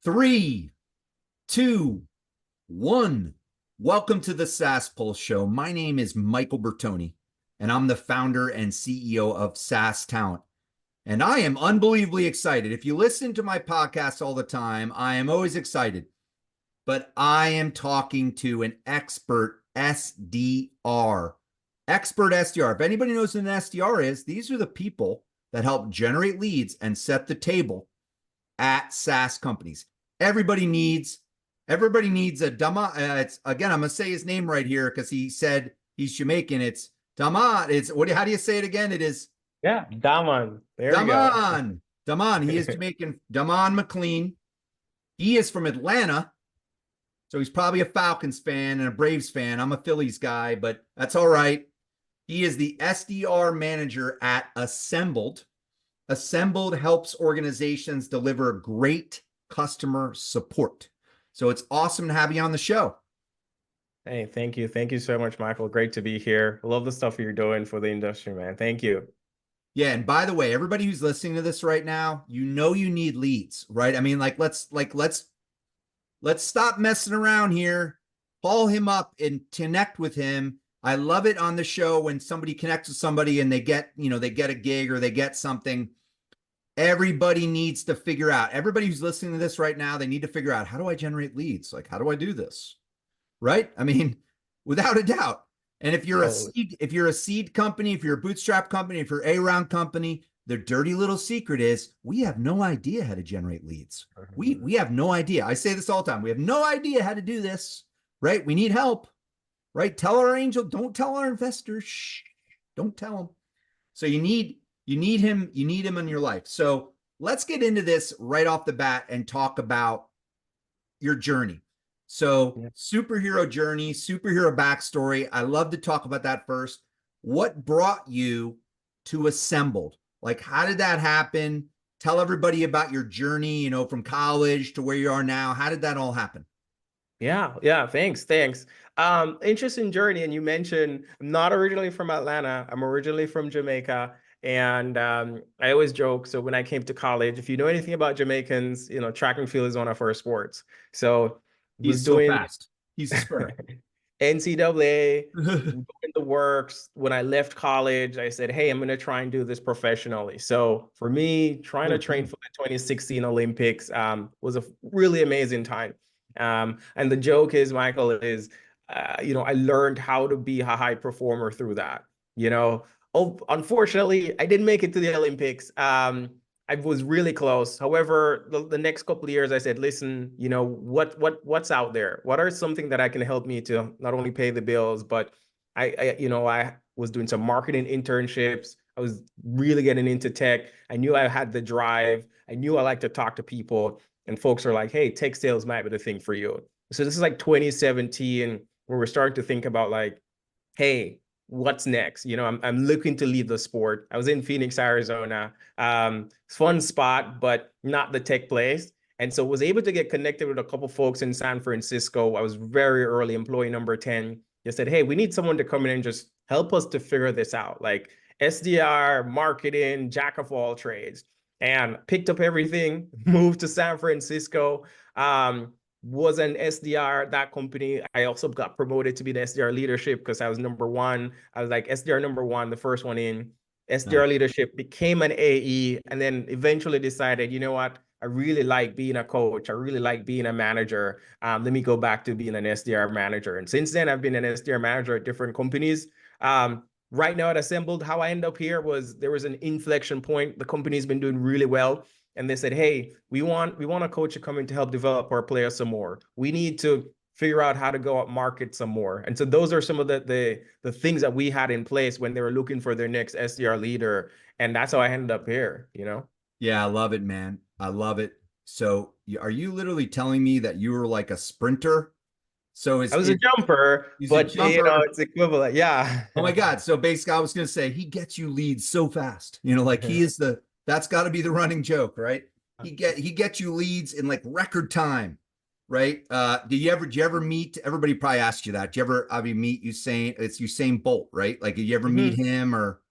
Three, two, one. Welcome to the SaaS Pulse Show. My name is Michael Bertoni, and I'm the founder and CEO of SaaS Talent. And I am unbelievably excited. If you listen to my podcast all the time, I am always excited. But I am talking to an expert SDR. Expert SDR. If anybody knows what an SDR is, these are the people that help generate leads and set the table at SaaS companies. Everybody needs a Damon. It's again, I'm gonna say his name right here because he said he's Jamaican. It's Damon. It's what? How do you say it again? It is Damon. There Damon. you go. Damon. He is Jamaican. Damon Mclean. He is from Atlanta, so he's probably a Falcons fan and a Braves fan. I'm a Phillies guy, but that's all right. He is the SDR manager at Assembled. Assembled helps organizations deliver great customer support. So it's awesome to have you on the show. Hey, thank you. Thank you so much, Michael. Great to be here. I love the stuff you're doing for the industry, man. Thank you. Yeah, and by the way, everybody who's listening to this right now, you know you need leads, right? I mean, let's stop messing around here. Call him up and connect with him. I love it on the show when somebody connects with somebody and they get a gig or they get something. Everybody needs to figure out, everybody who's listening to this right now, they need to figure out, how do I generate leads? Like, how do I do this? Right? I mean, without a doubt. And if you're a seed company, if you're a bootstrap company, if you're a round company, the dirty little secret is we have no idea how to generate leads. We have no idea. I say this all the time. We have no idea how to do this, right? We need help, right? Tell our angel, don't tell our investors. Shh, don't tell them. So you need him in your life. So let's get into this right off the bat and talk about your journey. So superhero journey, superhero backstory. I love to talk about that first. What brought you to Assembled? Like, how did that happen? Tell everybody about your journey, from college to where you are now. How did that all happen? Yeah. Thanks. Interesting journey. And you mentioned I'm not originally from Atlanta. I'm originally from Jamaica. And I always joke. So when I came to college, if you know anything about Jamaicans, track and field is one of our sports. So he's so fast. He's a sprinter. NCAA, doing the works. When I left college, I said, hey, I'm going to try and do this professionally. So for me, trying to train for the 2016 Olympics was a really amazing time. And the joke is, Michael, is, I learned how to be a high performer through that. Unfortunately, I didn't make it to the Olympics. I was really close. However, the next couple of years, I said, listen, what's out there? What are something that I can help me to not only pay the bills, but I was doing some marketing internships. I was really getting into tech. I knew I had the drive. I knew I liked to talk to people. And folks are like, hey, tech sales might be the thing for you. So this is like 2017, where we're starting to think about like, hey, what's next? I'm looking to leave the sport. I was in Phoenix, Arizona. Fun spot, but not the tech place. And so was able to get connected with a couple folks in San Francisco. I was very early, employee number 10. They said, hey, we need someone to come in and just help us to figure this out. Like SDR, marketing, jack of all trades. And picked up everything, moved to San Francisco. Was an SDR at that company. I also got promoted to be the SDR leadership because I was number one. I was like SDR number one, the first one in. SDR leadership, became an AE, and then eventually decided, you know what? I really like being a coach. I really like being a manager. Let me go back to being an SDR manager. And since then, I've been an SDR manager at different companies. Right now at Assembled, how I end up here was there was an inflection point. The company's been doing really well. And they said, hey, we want a coach to come in to help develop our players some more. We need to figure out how to go out market some more. And so those are some of the things that we had in place when they were looking for their next SDR leader. And that's how I ended up here, Yeah, I love it, man. I love it. So are you literally telling me that you were like a sprinter? So I was a jumper, but it's equivalent. Yeah. Oh my God. So basically I was going to say, he gets you leads so fast, like he is that's got to be the running joke, right? He gets you leads in like record time, right? Did you ever meet, everybody probably asked you that. Did you ever meet Usain Bolt, right? Like, did you ever meet him or?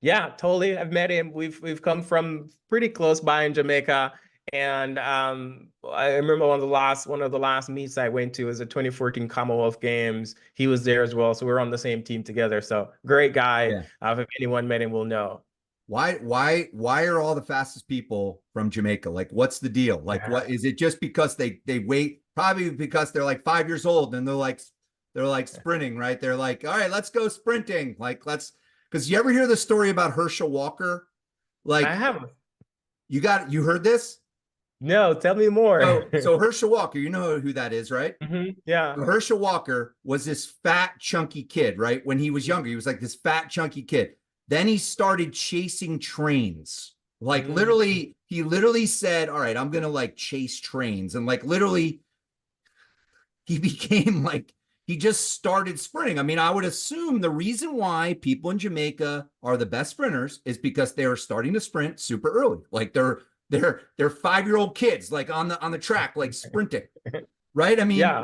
Yeah, totally. I've met him. We've come from pretty close by in Jamaica. And I remember one of the last meets I went to was the 2014 Commonwealth Games. He was there as well. So we were on the same team together. So great guy. Yeah. If anyone met him will know. Why are all the fastest people from Jamaica? Like, what's the deal? Like, what is it just because they wait? Probably because they're like 5 years old and they're like sprinting, right? They're like, all right, let's go sprinting. Like, because you ever hear the story about Herschel Walker? I Like, have. you heard this? No, tell me more. So Herschel Walker, you know who that is, right? Yeah. So Herschel Walker was this fat, chunky kid, right? When he was younger, he was like this fat, chunky kid. Then he started chasing trains. Like literally, he literally said, all right, I'm going to like chase trains. And like literally, he became like, he just started sprinting. I mean, I would assume the reason why people in Jamaica are the best sprinters is because they are starting to sprint super early. Like they're 5-year-old kids, like on the track, like sprinting. Right. I mean, Yeah.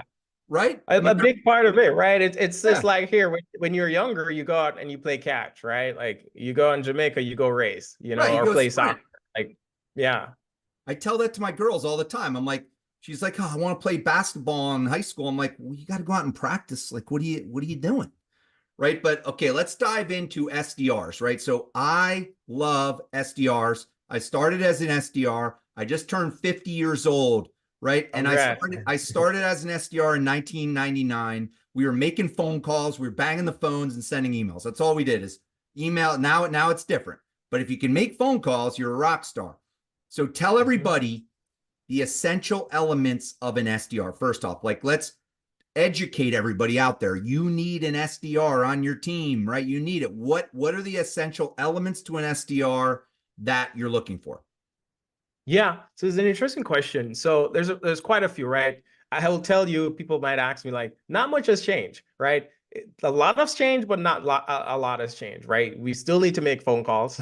right. I A mean, big part of it, right? It's yeah. just like here when you're younger, you go out and you play catch, right? Like you go in Jamaica, you go race, Right. You or go play sprint. soccer. Like, yeah. I tell that to my girls all the time. I'm like, she's like, oh, I want to play basketball in high school. I'm like, well, you got to go out and practice. Like, what are you doing? Right. But okay, let's dive into SDRs, right? So I love SDRs. I started as an SDR. I just turned 50 years old, right? And Congrats. I started as an SDR in 1999. We were making phone calls, we were banging the phones and sending emails. That's all we did is email. Now it's different. But if you can make phone calls, you're a rock star. So tell everybody the essential elements of an SDR. First off, like let's educate everybody out there. You need an SDR on your team, right? You need it. What are the essential elements to an SDR that you're looking for? Yeah, so it's an interesting question. So there's quite a few, right? I will tell you, people might ask me like, not much has changed, right? A lot has changed, but not a lot has changed, right? We still need to make phone calls,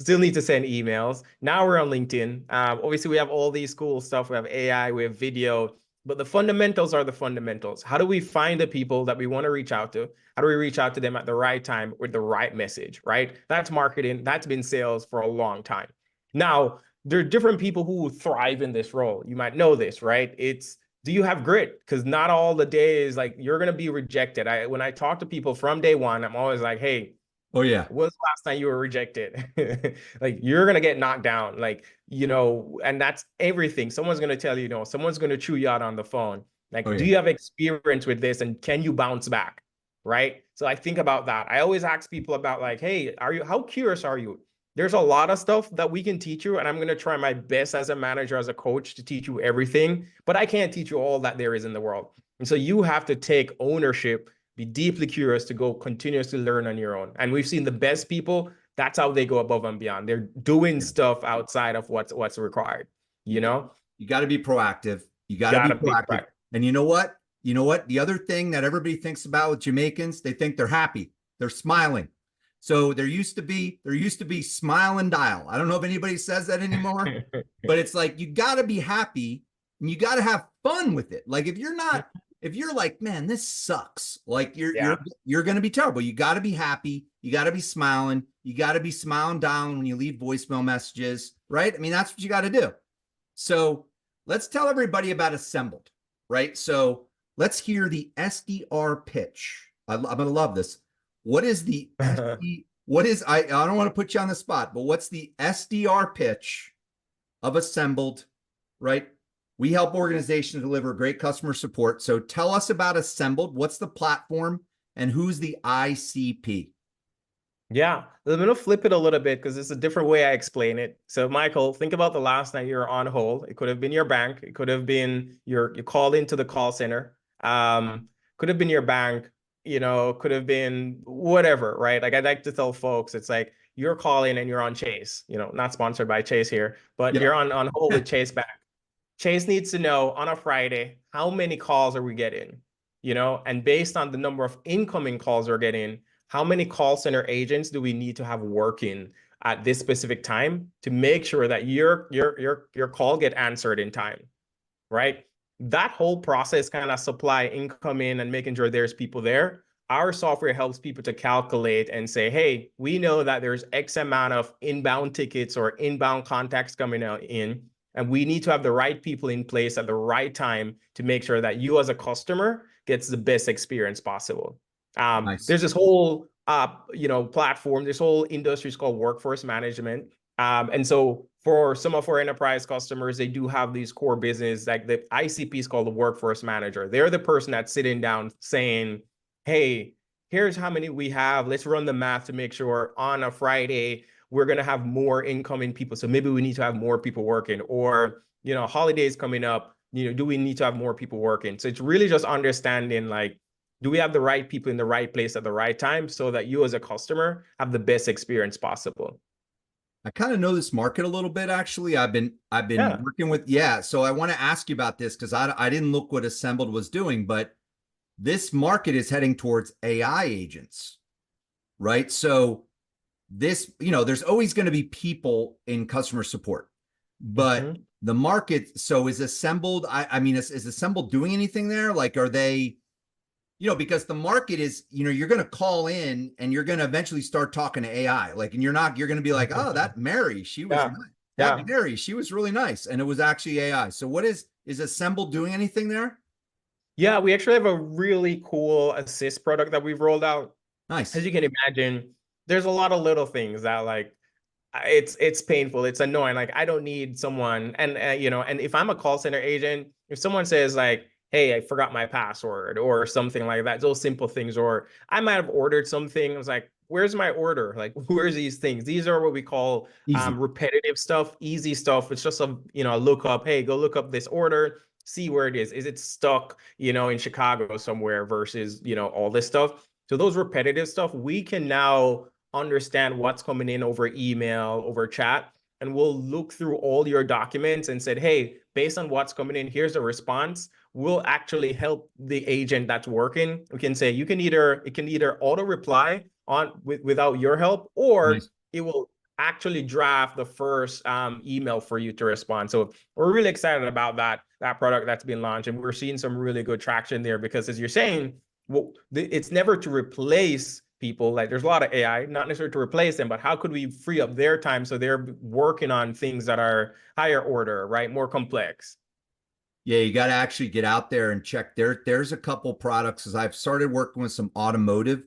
still need to send emails. Now we're on LinkedIn. Obviously, we have all these cool stuff. We have AI, we have video, but the fundamentals are the fundamentals. How do we find the people that we want to reach out to? How do we reach out to them at the right time with the right message, right? That's marketing. That's been sales for a long time. Now, there are different people who thrive in this role. You might know this, right? It's do you have grit? Because not all the days like you're gonna be rejected. When I talk to people from day one, I'm always like, hey, oh yeah, when's the last time you were rejected? Like you're gonna get knocked down, like and that's everything. Someone's gonna tell you, someone's gonna chew you out on the phone. oh Like, do yeah, you have experience with this, and can you bounce back? Right. So I think about that. I always ask people about like, hey, how curious are you? There's a lot of stuff that we can teach you, and I'm going to try my best as a manager, as a coach, to teach you everything, but I can't teach you all that there is in the world. And so you have to take ownership, be deeply curious to go continuously learn on your own. And we've seen the best people, that's how they go above and beyond. They're doing yeah. stuff outside of what's required, you know? You got to be proactive. You got to be Gotta be proactive. And you know what? You know what? The other thing that everybody thinks about with Jamaicans, they think they're happy. They're smiling. So there used to be smile and dial. I don't know if anybody says that anymore, but it's like you got to be happy and you got to have fun with it. Like if you're like, man, this sucks. Like you're going to be terrible. You got to be happy. You got to be smiling. You got to be smiling down when you leave voicemail messages, right? I mean, that's what you got to do. So let's tell everybody about Assembled, right? So let's hear the SDR pitch. I'm going to love this. What is the I don't want to put you on the spot, but what's the SDR pitch of Assembled, right? We help organizations deliver great customer support. So tell us about Assembled. What's the platform and who's the ICP? Yeah, I'm going to flip it a little bit because it's a different way I explain it. So, Michael, think about the last night you were on hold. It could have been your bank. It could have been you called into the call center. Could have been your bank, could have been whatever, right? Like I like to tell folks, it's like you're calling and you're on Chase, not sponsored by Chase here, but you're on hold with Chase Bank. Chase needs to know on a Friday, how many calls are we getting? And based on the number of incoming calls we're getting, how many call center agents do we need to have working at this specific time to make sure that your call get answered in time, right? That whole process, kind of supply incoming and making sure there's people there. Our software helps people to calculate and say, hey, we know that there's X amount of inbound tickets or inbound contacts coming out in. And we need to have the right people in place at the right time to make sure that you as a customer gets the best experience possible. Nice. There's this whole platform, this whole industry is called workforce management. And so for some of our enterprise customers, they do have these core business, like the ICP is called the workforce manager. They're the person that's sitting down saying, hey, here's how many we have. Let's run the math to make sure on a Friday, we're going to have more incoming people. So maybe we need to have more people working, or, holidays coming up, do we need to have more people working? So it's really just understanding, like, do we have the right people in the right place at the right time so that you as a customer have the best experience possible? I kind of know this market a little bit, actually. I've been Yeah. working with, yeah. So I want to ask you about this because I didn't look what Assembled was doing, but this market is heading towards AI agents, right? So this, there's always going to be people in customer support, but Mhm. the market, so is Assembled, I mean, is Assembled doing anything there? Like, are they, because the market is, you're going to call in and you're going to eventually start talking to AI, like, and you're going to be like, oh, that Mary, she was Yeah. nice. That Yeah. Mary, she was really nice. And it was actually AI. So what is Assembled doing anything there? Yeah, we actually have a really cool assist product that we've rolled out. As Nice. you can imagine, there's a lot of little things that, like, it's painful, it's annoying. Like, I don't need someone, and and if I'm a call center agent, if someone says like, hey, I forgot my password or something like that, those simple things, or I might have ordered something, I was like, where's my order? Like, where's these things? These are what we call Easy. repetitive stuff, easy stuff. It's just a look up, hey, go look up this order, see where it is it stuck in Chicago somewhere, versus all this stuff. So those repetitive stuff, we can now understand what's coming in over email, over chat, and we'll look through all your documents and said, hey, based on what's coming in, here's the response. We'll actually help the agent that's working. We can say it can either auto reply on without your help, or Nice. it will actually draft the first email for you to respond. So we're really excited about that product that's been launched, and we're seeing some really good traction there, because as you're saying, well, it's never to replace people. Like, there's a lot of AI, not necessarily to replace them, but how could we free up their time so they're working on things that are higher order, right? More complex. Yeah, you got to actually get out there and check. There's a couple products as I've started working with some automotive,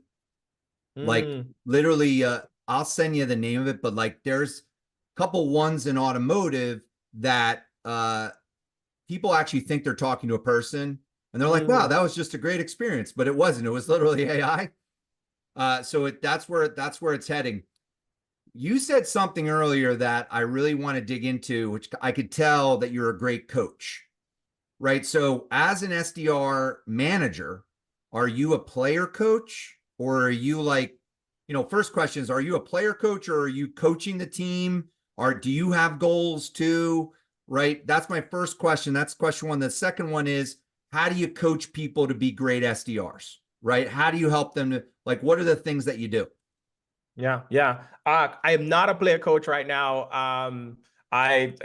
like Mm, literally, I'll send you the name of it, but like there's a couple ones in automotive that people actually think they're talking to a person and they're like, wow, mm. that was just a great experience, but it wasn't. It was literally AI. So that's where it's heading. You said something earlier that I really want to dig into, which I could tell that you're a great coach, right? So as an SDR manager, are you a player coach, or are you like, first question is, are you a player coach, or are you coaching the team? Or do you have goals too? Right? That's my first question. That's question one. The second one is, how do you coach people to be great SDRs? Right? How do you help them to, like, what are the things that you do? Yeah, yeah. I am not a player coach right now.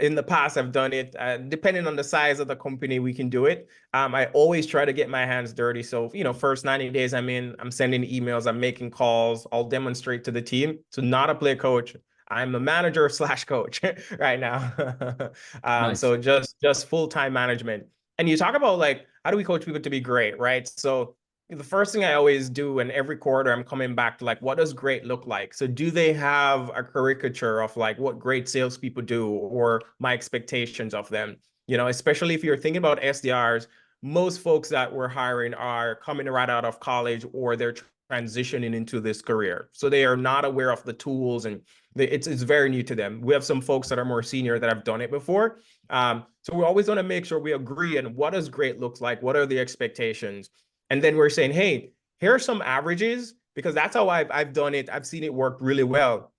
In the past I've done it. Depending on the size of the company, we can do it. I always try to get my hands dirty. So, first 90 days I'm sending emails, I'm making calls, I'll demonstrate to the team. So, not a player coach. I'm a manager slash coach right now. Nice. So just full-time management. And you talk about, like, how do we coach people to be great, right? So the first thing I always do, and every quarter I'm coming back to, like, what does great look like? So do they have a caricature of like what great salespeople do, or my expectations of them? Especially if you're thinking about SDRs, most folks that we're hiring are coming right out of college, or they're transitioning into this career. So they are not aware of the tools, and it's very new to them. We have some folks that are more senior that have done it before. So we always want to make sure we agree on what does great looks like, what are the expectations, and then we're saying, hey, here are some averages, because that's how I've done it. I've seen it work really well.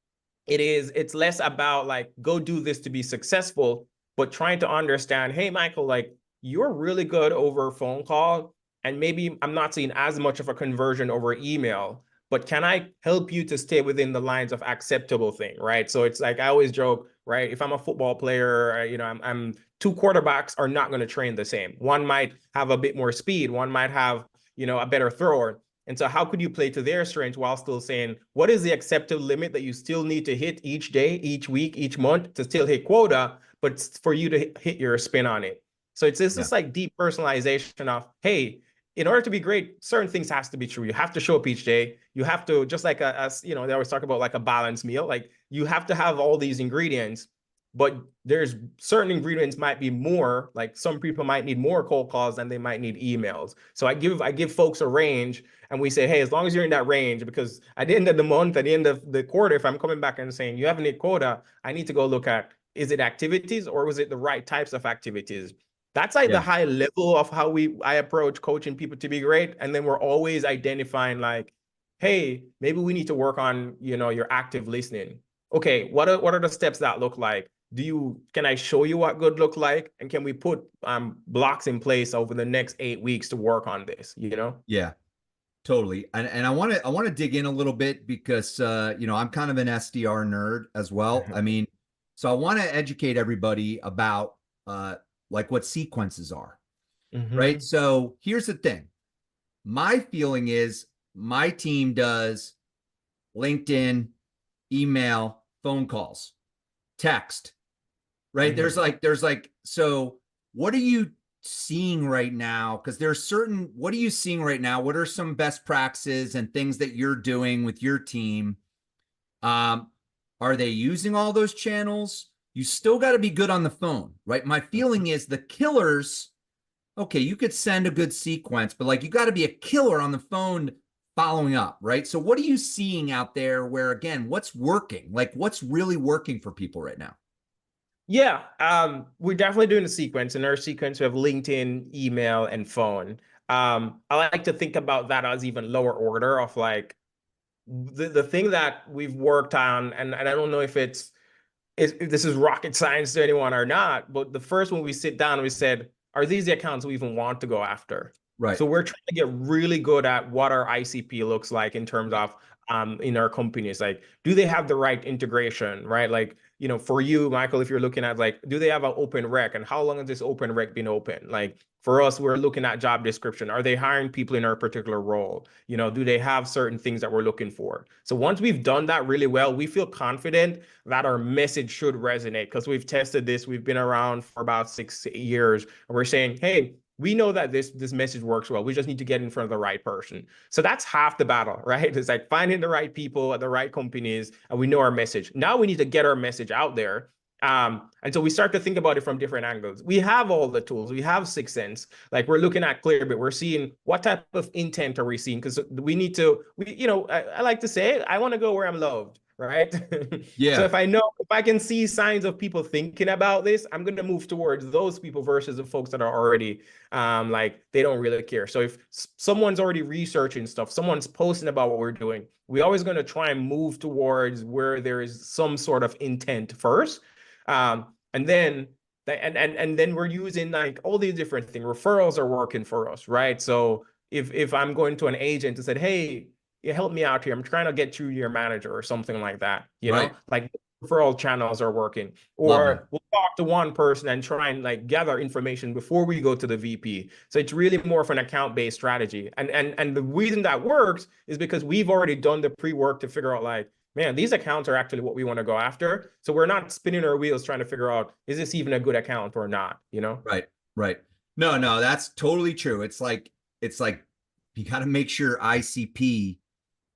It's less about like, go do this to be successful, but trying to understand, hey, Michael, like, you're really good over phone call, and maybe I'm not seeing as much of a conversion over email, but can I help you to stay within the lines of acceptable thing, right? So it's like, I always joke, right? If I'm a football player, I'm two quarterbacks are not going to train the same. One might have a bit more speed, one might have a better thrower. And so how could you play to their strengths while still saying, what is the acceptable limit that you still need to hit each day, each week, each month to still hit quota, but it's for you to hit your spin on it. So it's this Yeah. like deep personalization of, hey, in order to be great, certain things has to be true. You have to show up each day. You have to, just like they always talk about like a balanced meal. Like you have to have all these ingredients, but there's certain ingredients might be more, like some people might need more cold calls than they might need emails. So I give folks a range and we say, hey, as long as you're in that range, because at the end of the month, at the end of the quarter, if I'm coming back and saying you haven't hit quota, I need to go look at, is it activities or was it the right types of activities? That's like the Yeah. high level of how I approach coaching people to be great. And then we're always identifying like, hey, maybe we need to work on, your active listening. Okay, what are the steps that look like? Can I show you what good look like? And can we put blocks in place over the next 8 weeks to work on this, Yeah, totally. And I want to dig in a little bit because I'm kind of an SDR nerd as well. I mean, so I want to educate everybody about like what sequences are, right? So here's the thing. My feeling is my team does LinkedIn, email, phone calls, text, right? So what are you seeing right now? Because what are you seeing right now? What are some best practices and things that you're doing with your team? Are they using all those channels? You still got to be good on the phone, right? My feeling is the killers, okay, you could send a good sequence, but like you got to be a killer on the phone following up, right? So what are you seeing out there where, again, what's working? Like what's really working for people right now? Yeah, we're definitely doing a sequence. In our sequence, we have LinkedIn, email, and phone. I like to think about that as even lower order of like the thing that we've worked on, and I don't know if if this is rocket science to anyone or not, but the first one we sit down, we said, are these the accounts we even want to go after? Right. So we're trying to get really good at what our ICP looks like in terms of in our companies. Like, do they have the right integration, right? Like, for you, Michael, if you're looking at like, do they have an open rec and how long has this open rec been open? Like for us, we're looking at job description. Are they hiring people in our particular role? Do they have certain things that we're looking for? So once we've done that really well, we feel confident that our message should resonate because we've tested this. We've been around for about 6 years and we're saying, hey, we know that this message works well. We just need to get in front of the right person. So that's half the battle, right? It's like finding the right people at the right companies, and we know our message. Now we need to get our message out there. And so we start to think about it from different angles. We have all the tools. We have 6sense. Like we're looking at Clearbit. We're seeing what type of intent are we seeing? Because we need to, I like to say, I want to go where I'm loved. Right. So Yeah. if I can see signs of people thinking about this, I'm going to move towards those people versus the folks that are already like they don't really care. So if someone's already researching stuff, someone's posting about what we're doing, we're always going to try and move towards where there is some sort of intent first. And then we're using like all these different things. Referrals are working for us, right? So if I'm going to an agent and said, hey, you help me out here, I'm trying to get you your manager or something like that, Right. like referral channels are working. Love them. Or we'll talk to one person and try and like gather information before we go to the VP. So it's really more of an account-based strategy. And the reason that works is because we've already done the pre-work to figure out like, man, these accounts are actually what we want to go after. So we're not spinning our wheels trying to figure out, is this even a good account or not, Right. Right. No, that's totally true. It's like you got to make sure ICP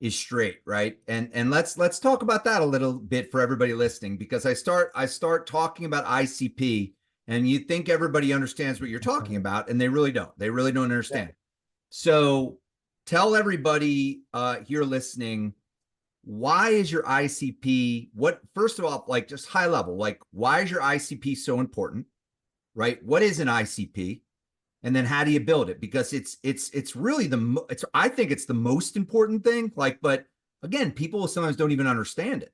is straight, right? And let's talk about that a little bit for everybody listening, because I start talking about ICP and you think everybody understands what you're talking about, and they really don't. They really don't understand. Yeah. So tell everybody here listening, why is your ICP, first of all, like just high level, like why is your ICP so important, right? What is an ICP? And then how do you build it? Because it's really I think it's the most important thing. Like, but again, people sometimes don't even understand it.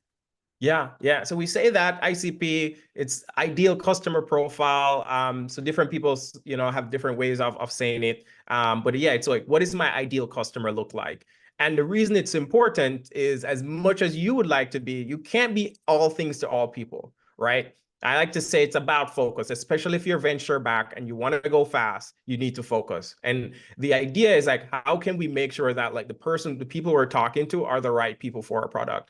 Yeah. So we say that ICP, it's ideal customer profile. So different people, have different ways of saying it. But yeah, it's like, what does my ideal customer look like? And the reason it's important is as much as you would like to be, you can't be all things to all people, right? I like to say it's about focus, especially if you're venture back and you want to go fast, you need to focus. And the idea is like, how can we make sure that like the people we're talking to are the right people for our product?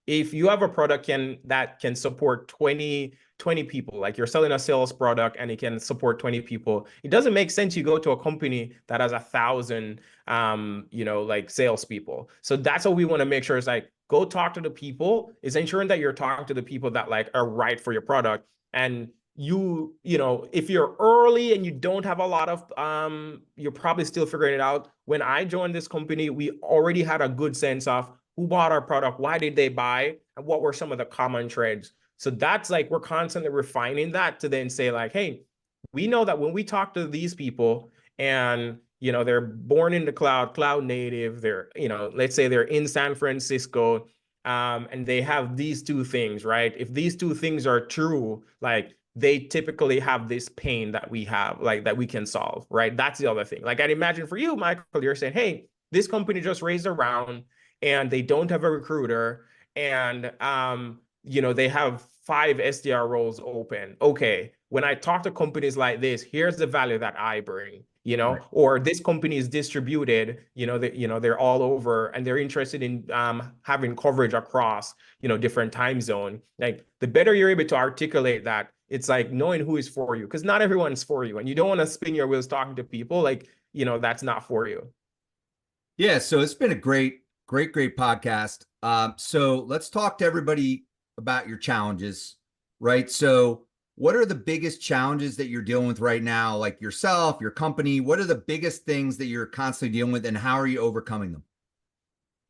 If you have a product that can support 20 20 people, like you're selling a sales product and it can support 20 people. It doesn't make sense you go to a company that has 1,000 like salespeople. So that's what we want to make sure is like, go talk to the people. It's ensuring that you're talking to the people that like are right for your product. And if you're early and you don't have a lot of, you're probably still figuring it out. When I joined this company, we already had a good sense of who bought our product, why did they buy, and what were some of the common threads. So that's like, we're constantly refining that to then say like, hey, we know that when we talk to these people and, they're born in the cloud native, they're, let's say they're in San Francisco, and they have these two things, right? If these two things are true, like they typically have this pain that we have, like that we can solve, right? That's the other thing. Like I'd imagine for you, Michael, you're saying, hey, this company just raised a round and they don't have a recruiter and, they have 5 SDR roles open. Okay, when I talk to companies like this, here's the value that I bring, Right. or this company is distributed, they're all over and they're interested in having coverage across, different time zone. Like the better you're able to articulate that, it's like knowing who is for you, because not everyone's for you, and you don't want to spin your wheels talking to people like, that's not for you. Yeah, so it's been a great podcast. So let's talk to everybody about your challenges, right? So what are the biggest challenges that you're dealing with right now, like yourself, your company? What are the biggest things that you're constantly dealing with, and how are you overcoming them?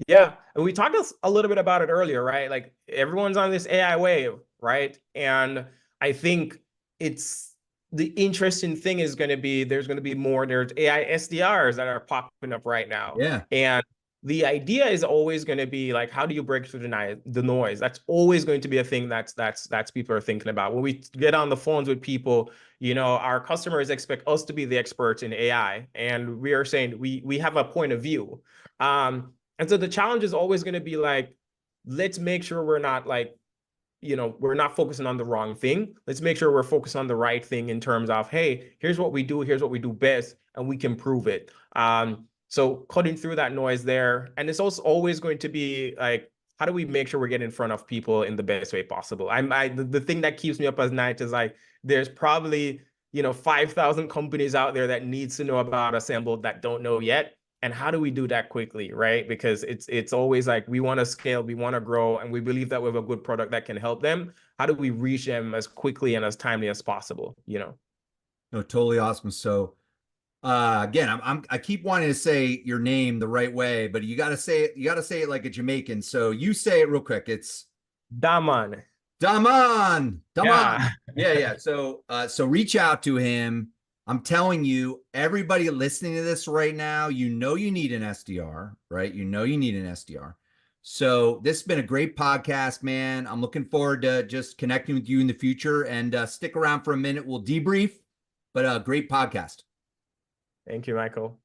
Yeah, and we talked a little bit about it earlier, right? Like everyone's on this AI wave, right? And I think it's the interesting thing is going to be there's AI SDRs that are popping up right now. Yeah. And the idea is always going to be like, how do you break through the noise? That's always going to be a thing that's people are thinking about. When we get on the phones with people, our customers expect us to be the experts in AI, and we are saying we have a point of view. And so the challenge is always going to be like, let's make sure we're not like, we're not focusing on the wrong thing. Let's make sure we're focused on the right thing in terms of, hey, here's what we do best, and we can prove it. So cutting through that noise there. And it's also always going to be like, how do we make sure we're getting in front of people in the best way possible? The thing that keeps me up at night is like, there's probably, 5,000 companies out there that needs to know about Assembled that don't know yet. And how do we do that quickly, right? Because it's always like, we want to scale, we want to grow, and we believe that we have a good product that can help them. How do we reach them as quickly and as timely as possible? No, totally awesome. So again, I keep wanting to say your name the right way, but you got to say it like a Jamaican. So you say it real quick. It's Damon. Damon. Yeah. Yeah. So reach out to him. I'm telling you, everybody listening to this right now, you need an SDR, right? You need an SDR. So this has been a great podcast, man. I'm looking forward to just connecting with you in the future, and stick around for a minute. We'll debrief, but great podcast. Thank you, Michael.